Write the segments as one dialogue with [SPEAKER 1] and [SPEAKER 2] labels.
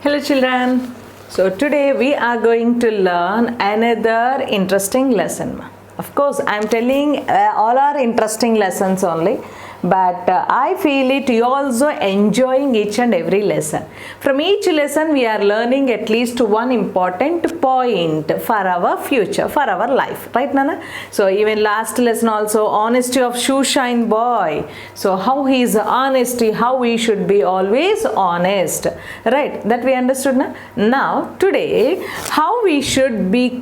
[SPEAKER 1] Hello children. So today we are going to learn another interesting lesson. Of course, I am telling all are interesting lessons only, but I feel it you also enjoying each and every lesson. From each lesson we are learning at least one important point for our future, for our life, right Nana? So even last lesson also honesty of shoeshine boy. So how he is honesty, how we should be always honest, right? That we understood na? Now today how we should be,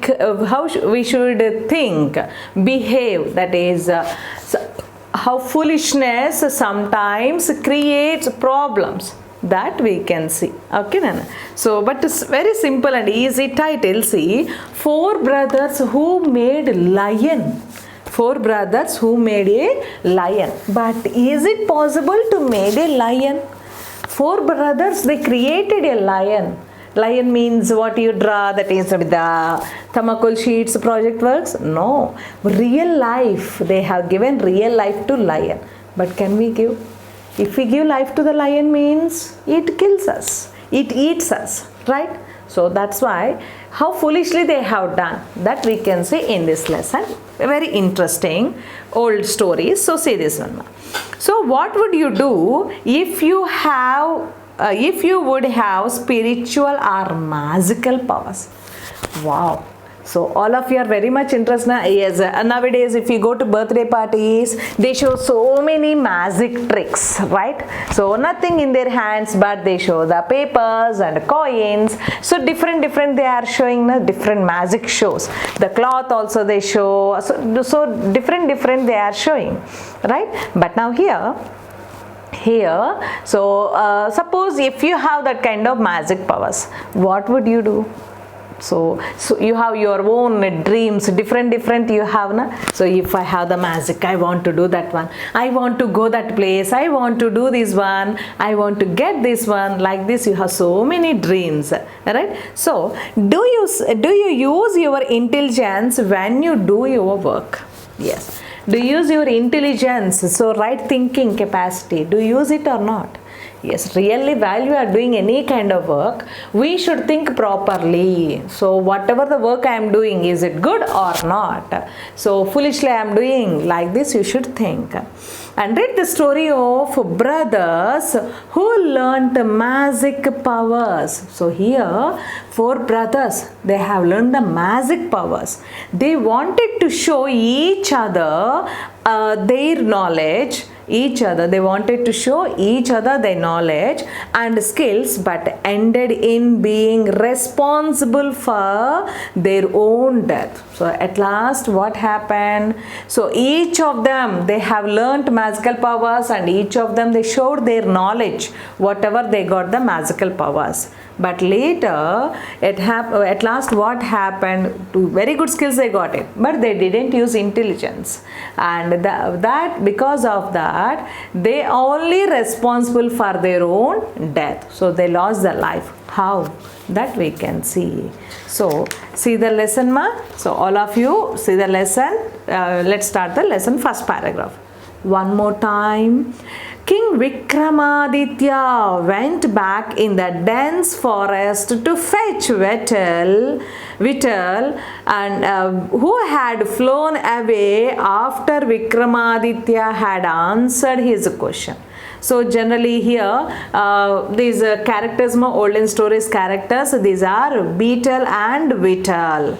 [SPEAKER 1] we should think, behave, that is how foolishness sometimes creates problems, that we can see. Okay Nana? So but it's very simple and easy title. See, four brothers who made lion. Four brothers who made a lion. But is it possible to make a lion? Four brothers, they created a lion. Lion means what you draw, that is with the thermocol sheets project works? No. Real life, they have given real life to lion. But can we give? If we give life to the lion means it kills us. It eats us, right? So that's why how foolishly they have done, that we can see in this lesson. Very interesting old stories. So see this one. So what would you do if you have if you would have spiritual or magical powers? Wow. So all of you are very much interested. Yes, nowadays if you go to birthday parties, they show so many magic tricks, right? So nothing in their hands, but they show the papers and coins. So different they are showing different magic shows. The cloth also they show. So different they are showing, right? But now here, so suppose if you have that kind of magic powers, what would you do? So you have your own dreams, different you have na? So if I have the magic, I want to do that one, I want to go that place, I want to do this one, I want to get this one, like this you have so many dreams, right? So do you use your intelligence when you do your work? Yes. Do you use your intelligence, so right thinking capacity, do you use it or not? Yes, really while you are doing any kind of work, we should think properly. So whatever the work I am doing, is it good or not? So foolishly I am doing, like this you should think. And read the story of brothers who learned magic powers. So here, four brothers, they have learned the magic powers. They wanted to show each other their knowledge. They wanted to show each other their knowledge and skills, but ended in being responsible for their own death. So at last what happened? So each of them, they have learnt magical powers, and each of them they showed their knowledge, whatever they got the magical powers. But later, at last what happened? To very good skills they got it, but they didn't use intelligence, and that because of that they only responsible for their own death. So they lost their life. How? That we can see. So see the lesson ma. So all of you see the lesson. Let's start the lesson, first paragraph. One more time. King Vikramaditya went back in the dense forest to fetch Vittal, and who had flown away after Vikramaditya had answered his question. So generally here, these characters, olden stories characters, these are Beetle and Vittal.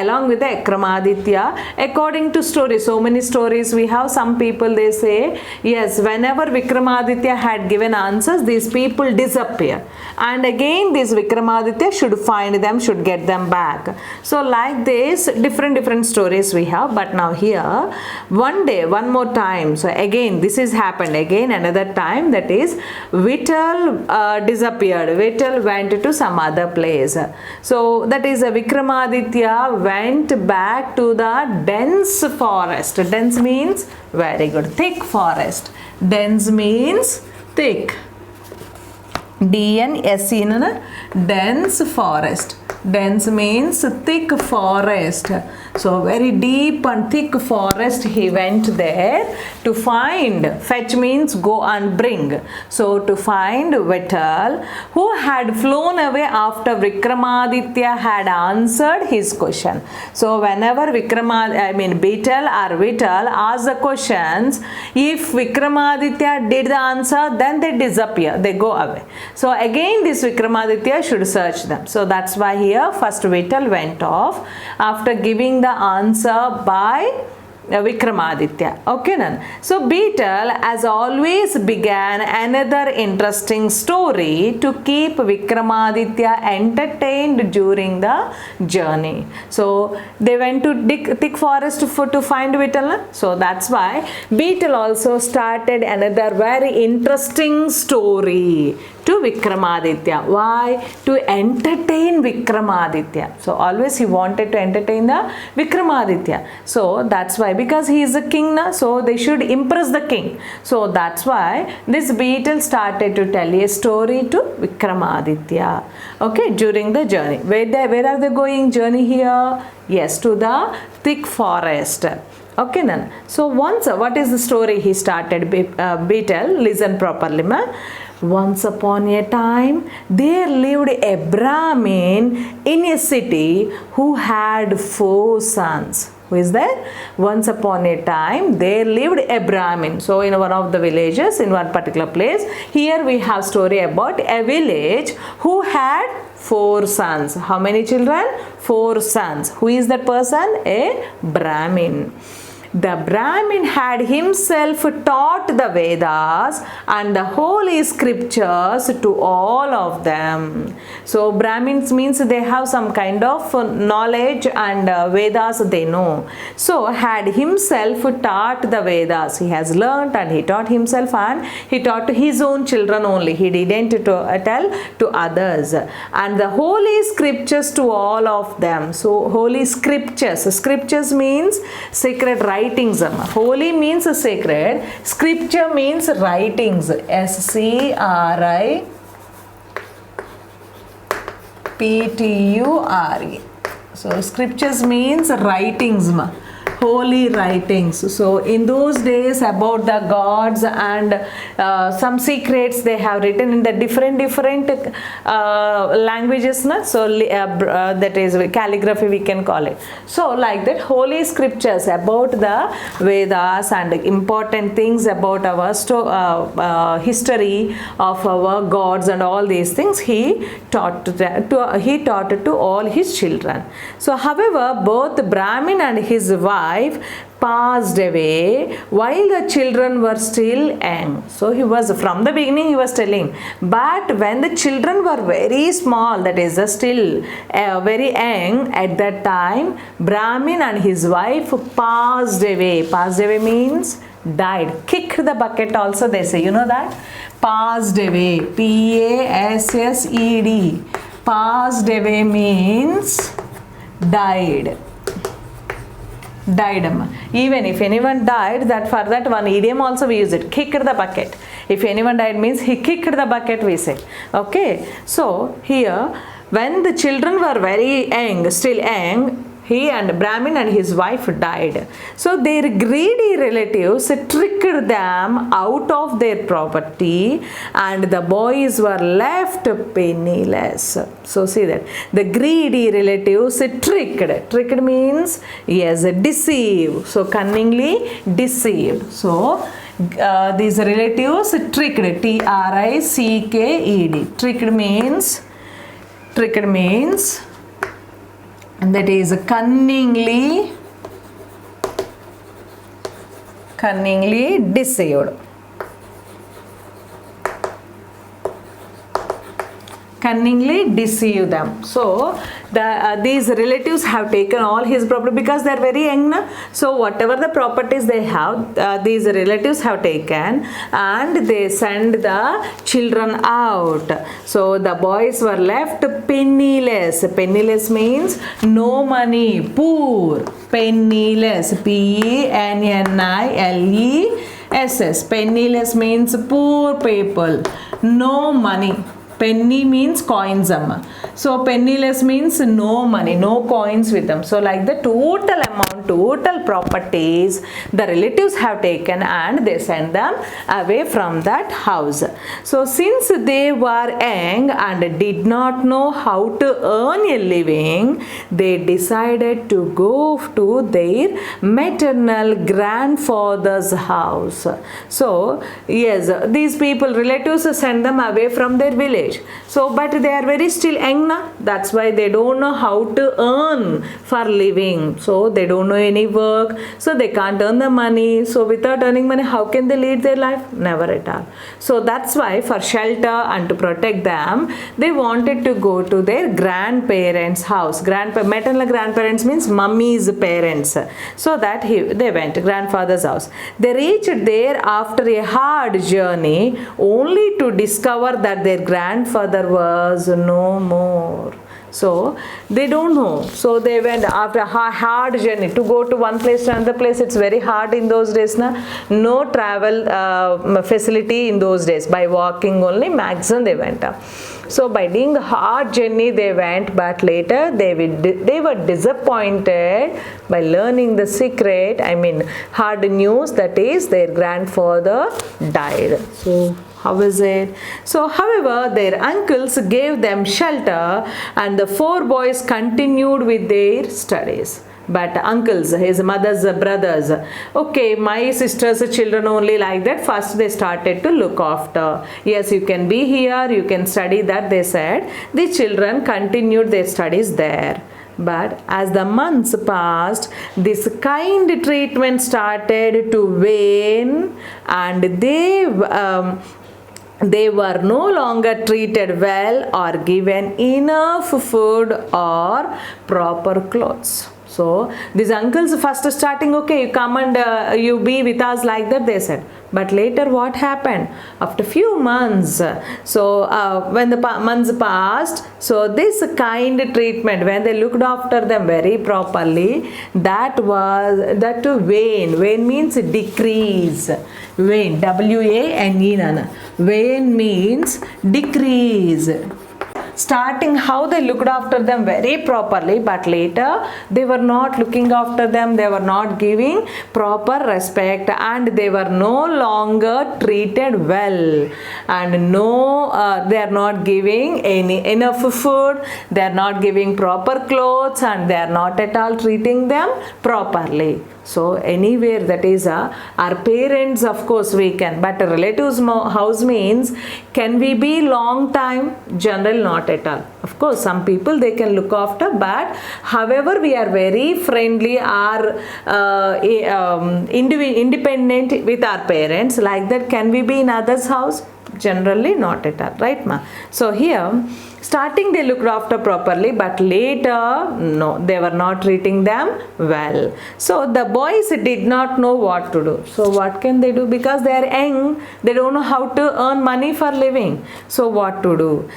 [SPEAKER 1] Along with the Vikramaditya, according to stories, so many stories we have. Some people they say, yes, whenever Vikramaditya had given answers, these people disappear. And again, this Vikramaditya should find them, should get them back. So like this, different stories we have. But now here, one day, one more time. So again, this is happened again another time, that is Vittal disappeared. Vittal went to some other place. So that is Vikramaditya went back to the dense forest. Dense means very good, thick forest. Dense means thick. DNSE, dense forest. Dense means thick forest. So very deep and thick forest he went there to find. Fetch means go and bring. So to find Vittal, who had flown away after Vikramaditya had answered his question. So whenever Beetle or Vittal ask the questions, if Vikramaditya did the answer, then they disappear, they go away. So again this Vikramaditya should search them. So that's why here first Vittal went off after giving the answer by Vikramaditya. Okay, then. So Beetle, as always, began another interesting story to keep Vikramaditya entertained during the journey. So they went to thick forest to find Vittal. So that's why Beetle also started another very interesting story to Vikramaditya. Why? To entertain Vikramaditya. So always he wanted to entertain the Vikramaditya. So that's why, because he is a king now, so they should impress the king. So that's why this Beetle started to tell a story to Vikramaditya. Okay, during the journey. Where are they going journey here? Yes, to the thick forest. Okay, then. So once, what is the story he started? Beetle, listen properly, ma. Once upon a time, there lived a Brahmin in a city who had 4 sons. Who is that? Once upon a time, there lived a Brahmin. So in one of the villages, in one particular place, here we have story about a village who had 4 sons. How many children? 4 sons. Who is that person? A Brahmin. The Brahmin had himself taught the Vedas and the holy scriptures to all of them. So Brahmins means they have some kind of knowledge and Vedas they know. So had himself taught the Vedas. He has learnt and he taught himself and he taught to his own children only. He didn't tell to others. And the holy scriptures to all of them. So holy scriptures. Scriptures means sacred writings. Holy means sacred. Scripture means writings. SCRIPTURE. So scriptures means writings. Holy writings. So in those days about the gods and some secrets they have written in the different languages. So that is calligraphy we can call it. So like that holy scriptures about the Vedas and important things about our history of our gods and all these things he taught to all his children. So however both Brahmin and his wife passed away while the children were still young. So he was, from the beginning he was telling, but when the children were very small, that is still very young, at that time Brahmin and his wife passed away. Passed away means died. Kicked the bucket also they say, you know that? Passed away. PASSED. Passed away means died. Died. Even if anyone died, that for that one idiom also we use it. Kicked the bucket. If anyone died means he kicked the bucket we say. Okay. So here when the children were very young, still young, he and Brahmin and his wife died. So their greedy relatives tricked them out of their property and the boys were left penniless. So see that. The greedy relatives tricked. Tricked means, yes, deceive. So cunningly deceived. So these relatives tricked. TRICKED. Tricked means and that is cunningly deceived. Cunningly deceive them. So these relatives have taken all his property because they are very young. So whatever the properties they have, these relatives have taken and they send the children out. So the boys were left penniless. Penniless means no money, poor. Penniless, PENNILESS. Penniless means poor people, no money. Penny means coins. So penniless means no money, no coins with them. So like the total amount, total properties the relatives have taken and they send them away from that house. So since they were young and did not know how to earn a living, they decided to go to their maternal grandfather's house. So yes, these people, relatives, send them away from their village. So but they are very still young na? That's why they don't know how to earn for living. So they don't know any work, so they can't earn the money. So without earning money, how can they lead their life? Never at all. So that's why for shelter and to protect them, they wanted to go to their grandparents' house. Maternal grandparents means mummy's parents. So that they went to grandfather's house. They reached there after a hard journey, only to discover that their grandfather was no more. So they don't know. So they went after a hard journey to go to one place to another place. It's very hard in those days. No travel facility in those days. By walking only, maximum they went up. So by doing a hard journey they went, but later they were disappointed by learning the secret. Hard news, that is their grandfather died. So how is it? So however, their uncles gave them shelter and the 4 boys continued with their studies. But uncles, his mother's brothers, okay, my sister's children only, like that. First they started to look after. Yes, you can be here, you can study that, they said. The children continued their studies there. But as the months passed, this kind treatment started to wane, and they were no longer treated well or given enough food or proper clothes. So these uncles first starting, okay, you come and you be with us, like that they said. But later what happened? After few months, so when the months passed, so this kind treatment, when they looked after them very properly, that to wane. Wane means decrease. Wane, W-A-N-E, wane means decrease. Starting how they looked after them very properly, but later they were not looking after them, they were not giving proper respect, and they were no longer treated well, and they are not giving enough food, they are not giving proper clothes, and they are not at all treating them properly. So anywhere, that is our parents, of course we can, but a relative's house means, can we be long time? Generally not at all. Of course some people they can look after, but however we are very friendly or independent with our parents, like that can we be in others' house? Generally not at all, right ma? So here, starting they looked after properly, but later no, they were not treating them well. So the boys did not know what to do. So what can they do? Because they are young, they don't know how to earn money for living. So what to do?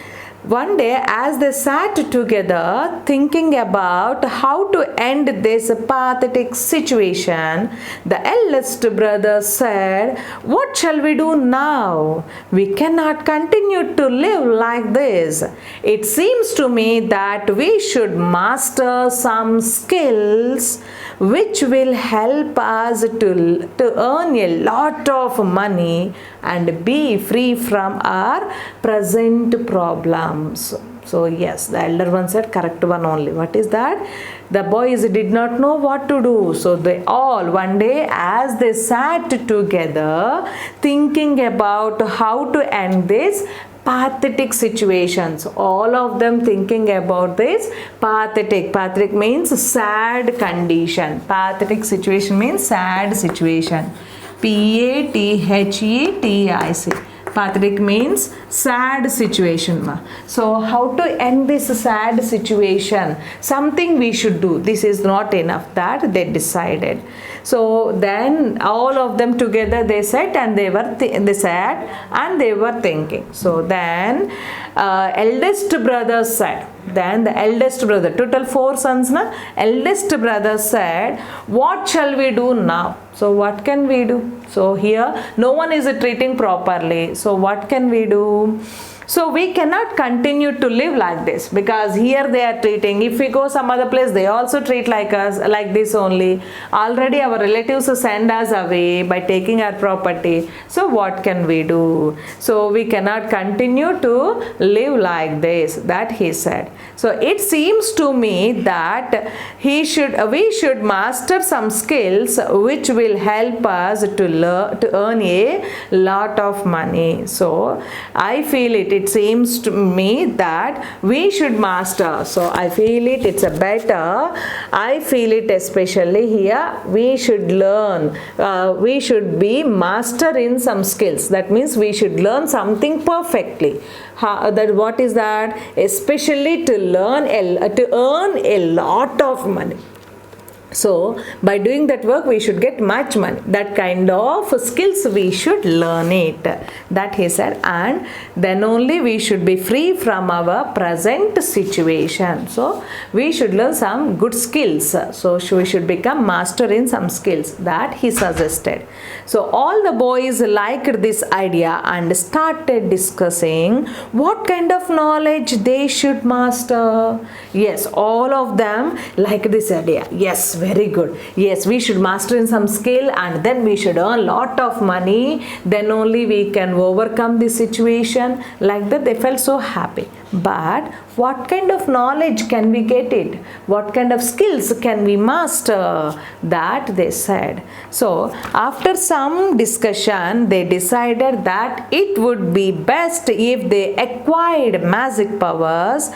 [SPEAKER 1] One day, as they sat together thinking about how to end this pathetic situation, the eldest brother said, "What shall we do now? We cannot continue to live like this. It seems to me that we should master some skills which will help us to earn a lot of money and be free from our present problems." So yes, the elder one said correct one only. What is that? The boys did not know what to do. So they all, one day as they sat together thinking about how to end this pathetic situations, all of them thinking about this pathetic means sad condition. Pathetic situation means sad situation. P-A-T-H-E-T-I-C. Pathetic means sad situation. So how to end this sad situation? Something we should do. This is not enough, that they decided. So then all of them together they sat and they sat and they were thinking. So then eldest brother said, then the eldest brother, total 4 sons, eldest brother said, "What shall we do now?" So what can we do? So here no one is treating properly. So what can we do? So we cannot continue to live like this, because here they are treating, if we go some other place they also treat like us, like this only. Already our relatives send us away by taking our property. So what can we do? So we cannot continue to live like this, that he said. So it seems to me that we should master some skills which will help us to earn a lot of money. So I feel it seems to me that we should master. So I feel it's a better. I feel it especially here, we should learn. We should be master in some skills. That means we should learn something perfectly. What is that? Especially to earn a lot of money. So by doing that work we should get much money. That kind of skills we should learn it, that he said. And then only we should be free from our present situation. So we should learn some good skills. So we should become master in some skills, that he suggested. So all the boys liked this idea and started discussing what kind of knowledge they should master. Yes, all of them liked this idea. Yes, very good. Yes, we should master in some skill and then we should earn lot of money. Then only we can overcome the situation. Like that they felt so happy. But what kind of knowledge can we get it? What kind of skills can we master? That they said. So after some discussion they decided that it would be best if they acquired magic powers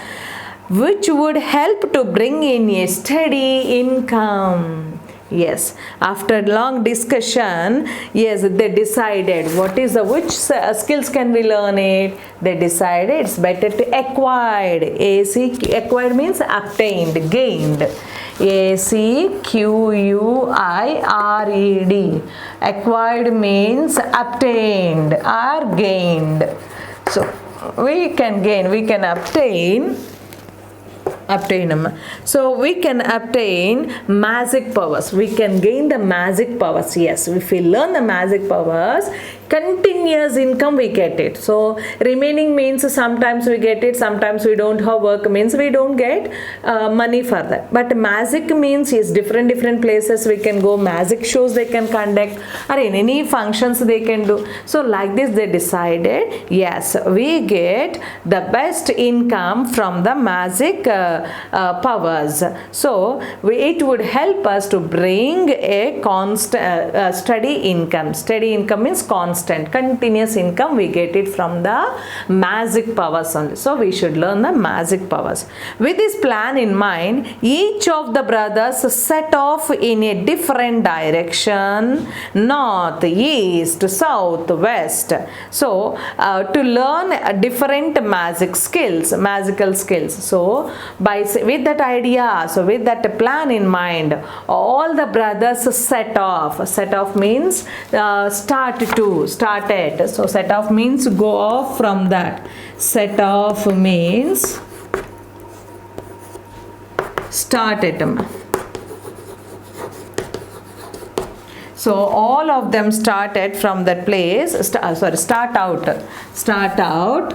[SPEAKER 1] which would help to bring in a steady income. Yes, after long discussion, yes, they decided which skills can we learn it. They decided it's better to acquired. Acquired means obtained, gained. ACQUIRED. Acquired means obtained or gained. So we can gain, we can obtain. So we can obtain magic powers. We can gain the magic powers. Yes, if we learn the magic powers, continuous income we get it. So remaining means sometimes we get it, sometimes we don't have work, means we don't get money for that. But magic means is different places we can go, magic shows they can conduct, or in any functions they can do. So like this they decided, yes, we get the best income from the magic powers. So it would help us to bring a constant steady income. Steady income means constant, continuous income we get it from the magic powers only. So we should learn the magic powers. With this plan in mind, each of the brothers set off in a different direction, north, east, south, west. So to learn different magical skills. So with that idea, so with that plan in mind, all the brothers set off. Set off means started. So set off means go off from that. Set off means started. So all of them started from that place. Start out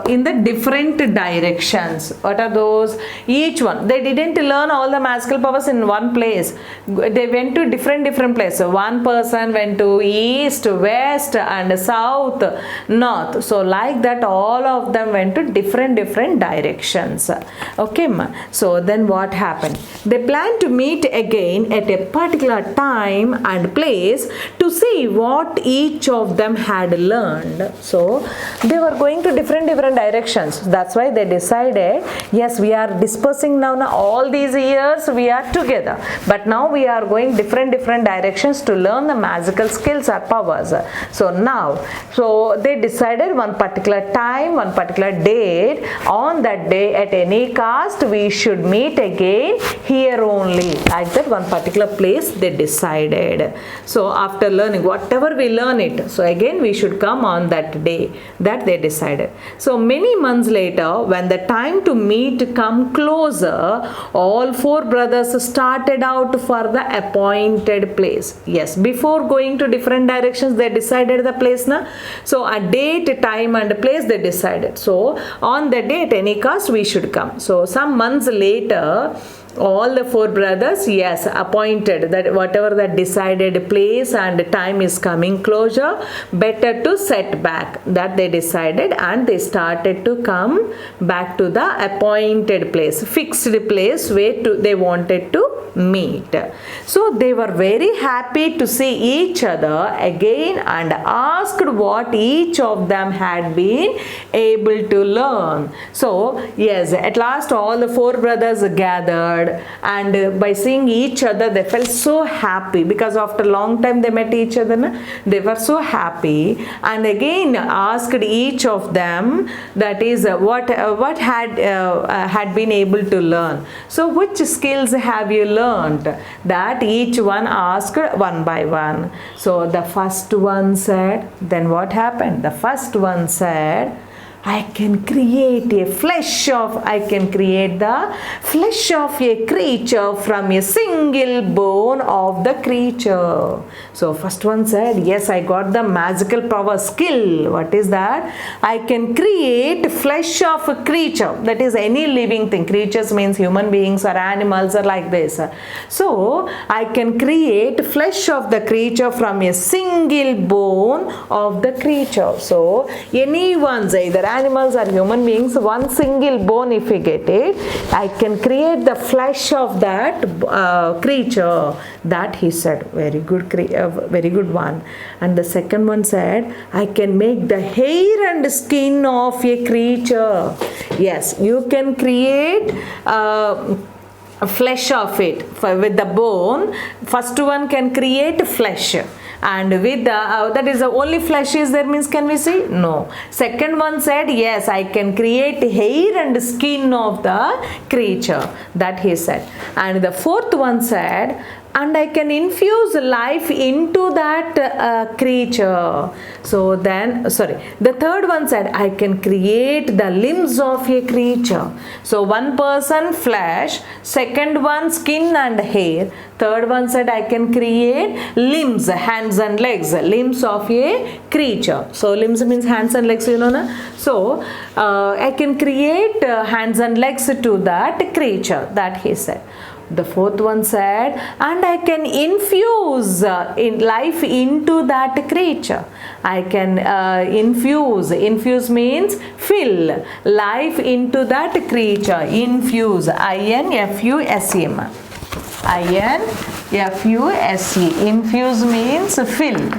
[SPEAKER 1] in the different directions. What are those? Each one, they didn't learn all the magical powers in one place. They went to different places. One person went to east, west and south, north. So like that all of them went to different directions. Okay ma. So then what happened? They planned to meet again at a particular time and place to see what each of them had learned. So they were going to different directions. That's why they decided, yes, we are dispersing now all these years we are together, but now we are going different directions to learn the magical skills or powers. So they decided one particular time, one particular date. On that day, at any cost, we should meet again here only. Like that, one particular place they decided. So after learning whatever we learn it, so again we should come on that day, that they decided. decided. So many months later, when the time to meet come closer, all four brothers started out for the appointed place. Yes, before going to different directions, they decided the place. Na? So a date, time and place they decided. So on the date, any cost, we should come. So some months later, all the four brothers, yes, appointed that whatever the decided place and time is coming closer, better to set back, that they decided, and they started to come back to the appointed place, fixed place where they wanted to meet. So they were very happy to see each other again and asked what each of them had been able to learn. So yes, at last all the four brothers gathered, and by seeing each other they felt so happy, because after a long time they met each other. They were so happy, and again asked each of them, that is what had been able to learn. So which skills have you learned? That each one asked one by one. So the first one said, then what happened? The first one said, I can create the flesh of a creature from a single bone of the creature. So first one said, yes, I got the magical power skill. What is that? I can create flesh of a creature. That is any living thing. Creatures means human beings or animals or like this. So I can create flesh of the creature from a single bone of the creature. So anyone's, either animals or human beings, one single bone, if we get it, I can create the flesh of that creature. That he said, very good one. And the second one said, I can make the hair and skin of a creature. Yes, you can create flesh of it with the bone. First one can create flesh, and with the that is the only flesh is there, means can we see? No. Second one said, yes, I can create hair and skin of the creature. That he said. And the fourth one said, and I can infuse life into that creature. So then, the third one said, I can create the limbs of a creature. So one person flesh, second one skin and hair, third one said, I can create limbs, hands and legs, limbs of a creature. So limbs means hands and legs, you know, na? So I can create hands and legs to that creature. That he said. The fourth one said, and I can infuse in life into that creature. I can infuse means fill life into that creature. Infuse, I-N-F-U-S-E-M. I-N-F-U-S-E. Infuse means fill.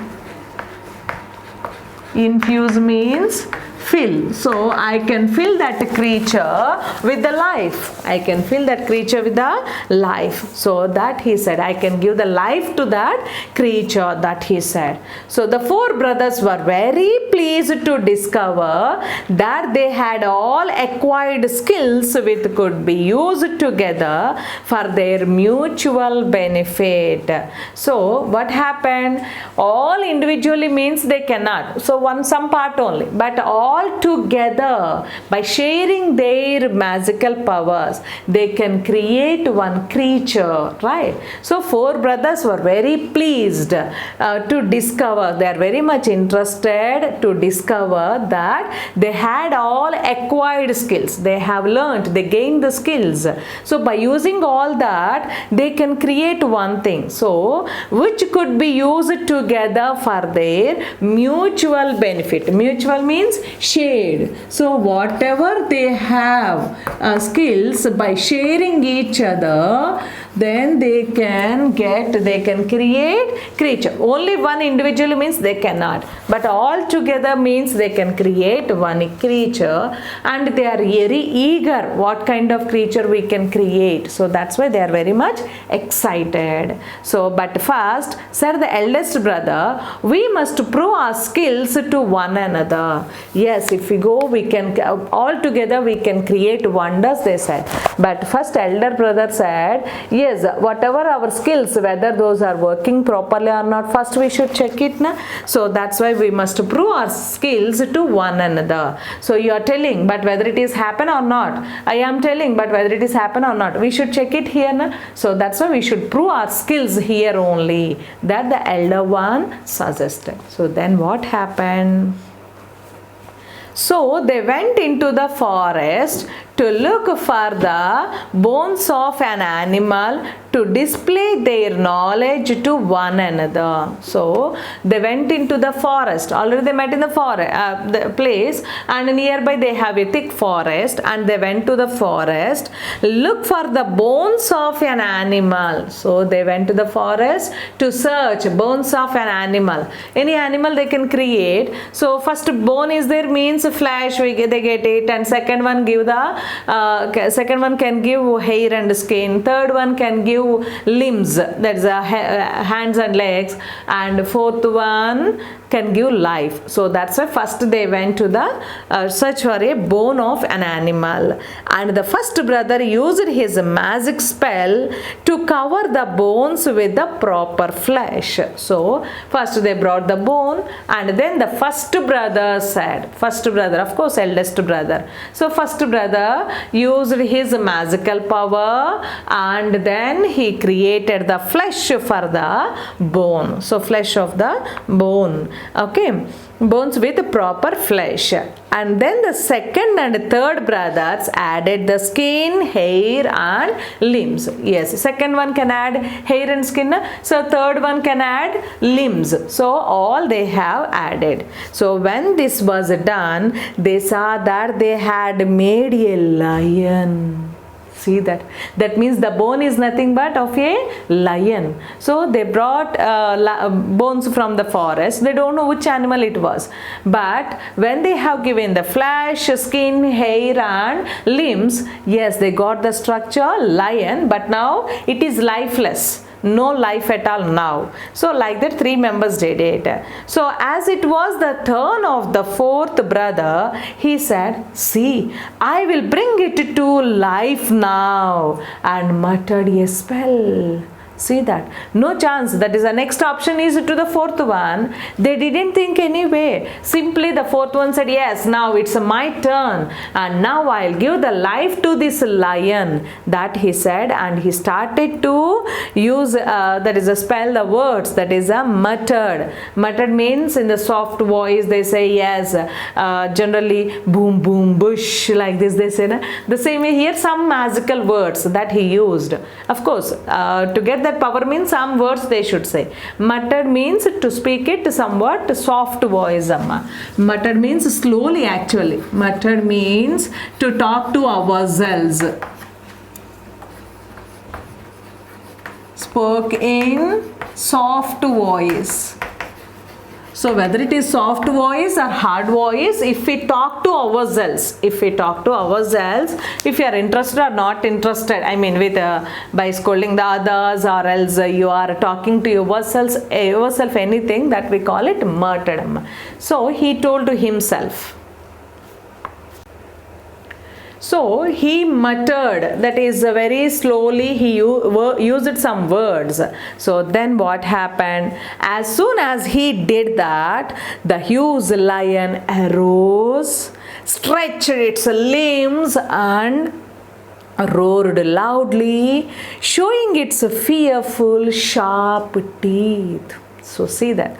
[SPEAKER 1] Infuse means fill. So I can fill that creature with the life. I can fill that creature with the life. So that he said, I can give the life to that creature. That he said. So the four brothers were very pleased to discover that they had all acquired skills which could be used together for their mutual benefit. So what happened? All individually means they cannot. So some part only, but all together, by sharing their magical powers, they can create one creature, right? So four brothers were very pleased to discover, they are very much interested to discover that they had all acquired skills. They have learnt, they gained the skills. So by using all that, they can create one thing. So which could be used together for their mutual benefit. Mutual means shared. So whatever they have skills, by sharing each other, then they can create creature. Only one individual means they cannot, but all together means they can create one creature, and they are very eager what kind of creature we can create. So that's why they are very much excited. So but first, said the eldest brother, we must prove our skills to one another. Yes, if we go, we can all together we can create wonders, they said. But first elder brother said, yes, yes, whatever our skills, whether those are working properly or not, first we should check it na. So that's why we must prove our skills to one another. So you are telling, but whether it is happen or not, I am telling, but whether it is happen or not, we should check it here na. So that's why we should prove our skills here only, that the elder one suggested. So then what happened? So they went into the forest to look for the bones of an animal to display their knowledge to one another. So they went into the forest. Already they met in the forest, the place, and nearby they have a thick forest, and they went to the forest, look for the bones of an animal. So they went to the forest to search bones of an animal. Any animal they can create. So first bone is there, means flesh, they get it, and second one give the second one can give hair and skin, third one can give limbs, that's hands and legs, and fourth one can give life. So that's why first they went to the search for a bone of an animal, and the first brother used his magic spell to cover the bones with the proper flesh. So first they brought the bone, and then the first brother said, first brother, of course eldest brother, so first brother used his magical power, and then he created the flesh for the bone. So flesh of the bone, okay, bones with proper flesh. And then the second and third brothers added the skin, hair and limbs. Yes, second one can add hair and skin, so third one can add limbs. So all they have added. So when this was done, they saw that they had made a lion. See that? That means the bone is nothing but of a lion. So they brought bones from the forest. They don't know which animal it was. But when they have given the flesh, skin, hair and limbs, yes, they got the structure lion, but now it is lifeless. No life at all now. So like that three members did it. So as it was the turn of the fourth brother, he said, see, I will bring it to life now, and muttered a spell. See that? No chance. That is the next option is to the fourth one. They didn't think anyway. Simply the fourth one said, yes, now it's my turn, and now I'll give the life to this lion. That he said, and he started to use, that is a spell, the words, that is a muttered. Muttered means in the soft voice they say, yes, generally boom, boom, bush, like this they say. Na? The same way here some magical words that he used. Of course, to get that power means some words they should say. Muttered means to speak it somewhat soft voice. Muttered means slowly actually. Muttered means to talk to ourselves. Spoke in soft voice. So whether it is soft voice or hard voice, if we talk to ourselves, if you are interested or not interested, I mean with by scolding the others, or else you are talking to yourself anything, that we call it muttered. So he told to himself. So he muttered, that is very slowly he used some words. So then what happened? As soon as he did that, the huge lion arose, stretched its limbs and roared loudly, showing its fearful sharp teeth. So see that.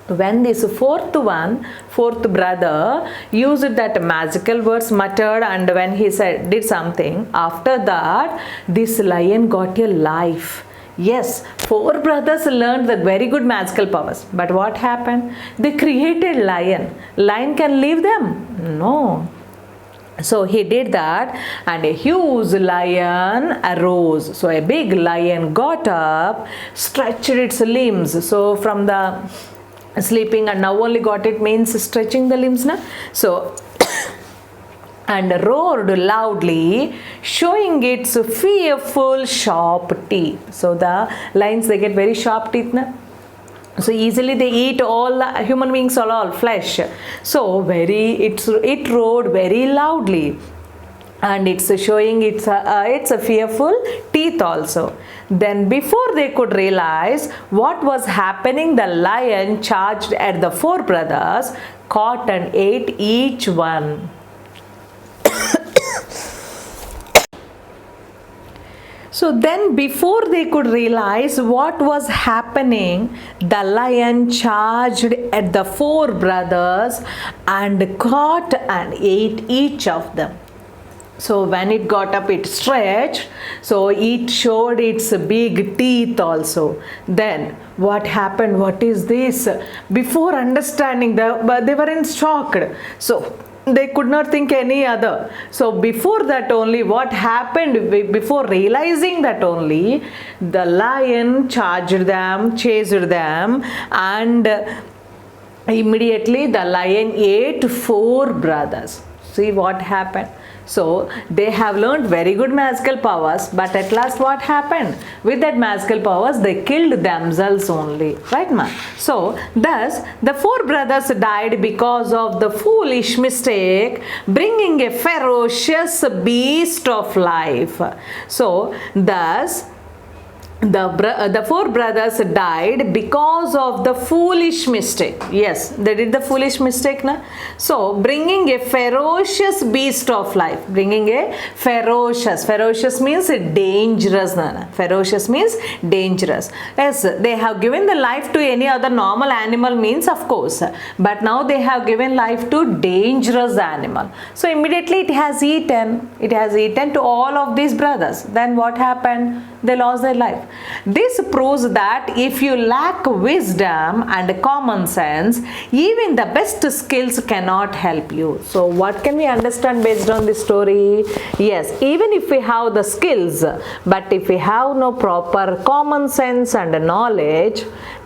[SPEAKER 1] When this fourth brother used that magical words, muttered, and when he did something, after that this lion got a life. Yes, four brothers learned the very good magical powers, but what happened? They created lion. Lion can leave them? No. So he did that, and a huge lion arose. So a big lion got up, stretched its limbs. So from the sleeping and now only got it means stretching the limbs na. So and roared loudly, showing its fearful sharp teeth. So the lions, they get very sharp teeth na. So easily they eat all the human beings, all flesh. So it roared very loudly. and it's showing it's a fearful teeth also. Then before they could realize what was happening, the lion charged at the four brothers, caught and ate each one. So then before they could realize what was happening, the lion charged at the four brothers and caught and ate each of them. So when it got up, it stretched, so it showed its big teeth also. Then what happened? What is this? Before understanding, they were in shock. So they could not think any other. So before that only, what happened, before realizing that only, the lion charged them, chased them, and immediately the lion ate four brothers. See what happened. So they have learned very good magical powers, but at last what happened? With that magical powers, they killed themselves only, right ma? So thus the four brothers died because of the foolish mistake, bringing a ferocious beast of life. So thus the four brothers died because of the foolish mistake. Yes, they did the foolish mistake na. So bringing a ferocious beast of life, bringing a ferocious means dangerous na. Ferocious means dangerous. Yes, they have given the life to any other normal animal means, of course, but now they have given life to dangerous animal. So immediately it has eaten to all of these brothers. Then what happened? They lost their life. This proves that if you lack wisdom and common sense, even the best skills cannot help you. So what can we understand based on this story? Yes, even if we have the skills, but if we have no proper common sense and knowledge,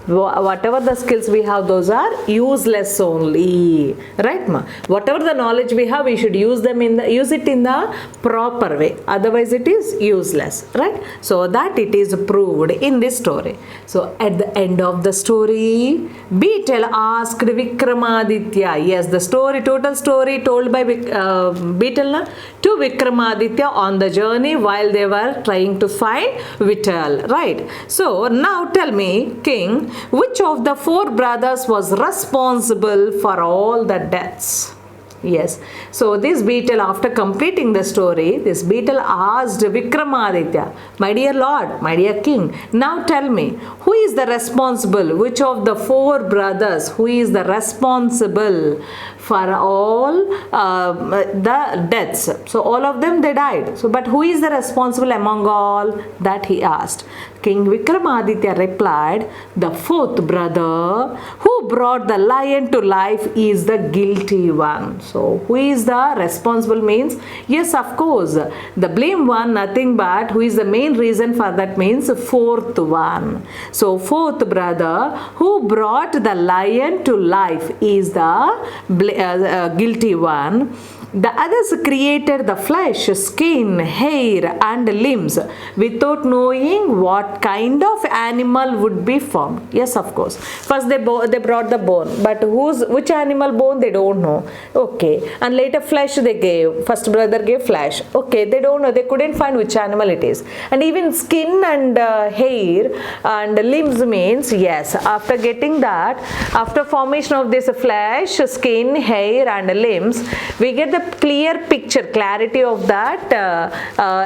[SPEAKER 1] whatever the skills we have, those are useless only, right ma? Whatever the knowledge we have, we should use it in the proper way, otherwise it is useless, right? So that it is proved in this story. So at the end of the story, Beetle asked Vikramaditya, yes, the total story told by Beetle to Vikramaditya on the journey while they were trying to find Vittal, right? So now tell me, king, which of the four brothers was responsible for all the deaths? Yes. So this Beetle, after completing the story, this Beetle asked Vikramaditya, my dear lord, my dear king, now tell me, who is the responsible, which of the four brothers, who is the responsible for all the deaths? So all of them, they died. So but who is the responsible among all? That he asked. King Vikramaditya replied, the fourth brother who brought the lion to life is the guilty one. So who is the responsible means, yes, of course, the blame one, nothing but who is the main reason for that means fourth one. So fourth brother who brought the lion to life is the guilty one. The others created the flesh, skin, hair and limbs without knowing what kind of animal would be formed. Yes, of course. First they brought the bone, but which animal bone they don't know. Okay. And later flesh they gave. First brother gave flesh. Okay, they don't know. They couldn't find which animal it is. And even skin and hair and limbs means, yes, after getting that, after formation of this flesh, skin, hair and limbs, we get the clear picture, clarity of that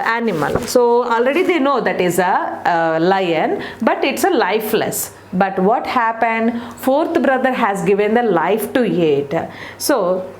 [SPEAKER 1] animal. So already they know that is a lion, but it's a lifeless. But what happened? Fourth brother has given the life to it. So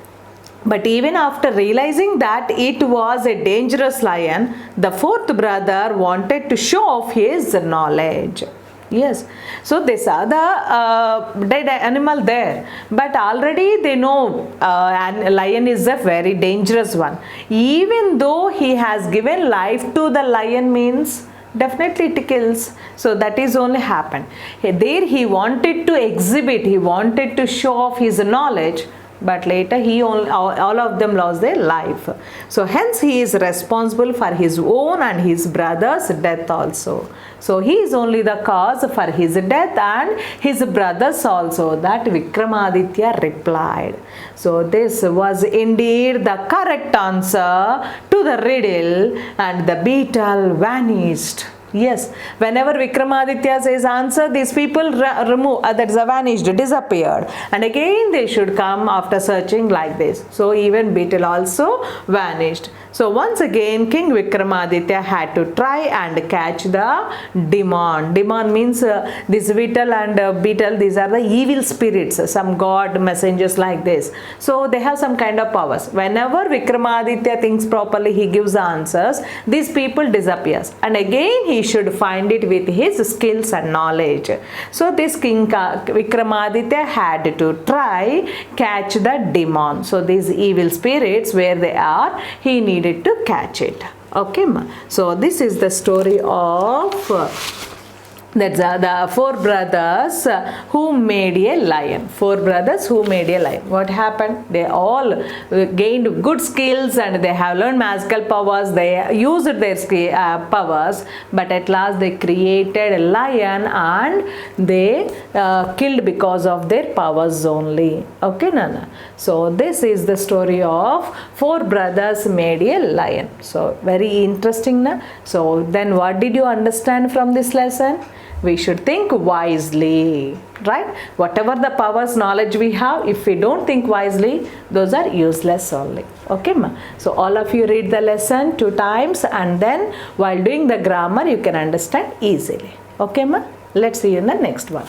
[SPEAKER 1] but even after realizing that it was a dangerous lion, the fourth brother wanted to show off his knowledge. Yes, so they saw the dead animal there, but already they know lion is a very dangerous one. Even though he has given life to the lion means definitely it kills. So that is only happened. There he wanted to exhibit, he wanted to show off his knowledge, but later all of them lost their life. So hence he is responsible for his own and his brother's death also. So he is only the cause for his death and his brothers also, that Vikramaditya replied. So this was indeed the correct answer to the riddle, and the beetle vanished. Yes, whenever Vikramaditya says answer, these people remove, that's vanished, disappeared. And again they should come after searching like this. So even beetle also vanished. So once again King Vikramaditya had to try and catch the demon. Demon means this beetle and beetle, these are the evil spirits, some god messengers like this. So they have some kind of powers. Whenever Vikramaditya thinks properly, he gives the answers, these people disappears. And again he should find it with his skills and knowledge. So this King Vikramaditya had to try catch the demon. So these evil spirits, where they are, he needed to catch it. Okay, so this is the story of that's the four brothers who made a lion. Four brothers who made a lion. What happened? They all gained good skills and they have learned magical powers. They used their powers, but at last they created a lion and they killed because of their powers only. Okay, Nana. So this is the story of four brothers made a lion. So very interesting, na? So then what did you understand from this lesson? We should think wisely, right? Whatever the powers, knowledge we have, if we don't think wisely, those are useless only. Okay, ma? So all of you read the lesson 2 times, and then while doing the grammar, you can understand easily. Okay, ma? Let's see you in the next one.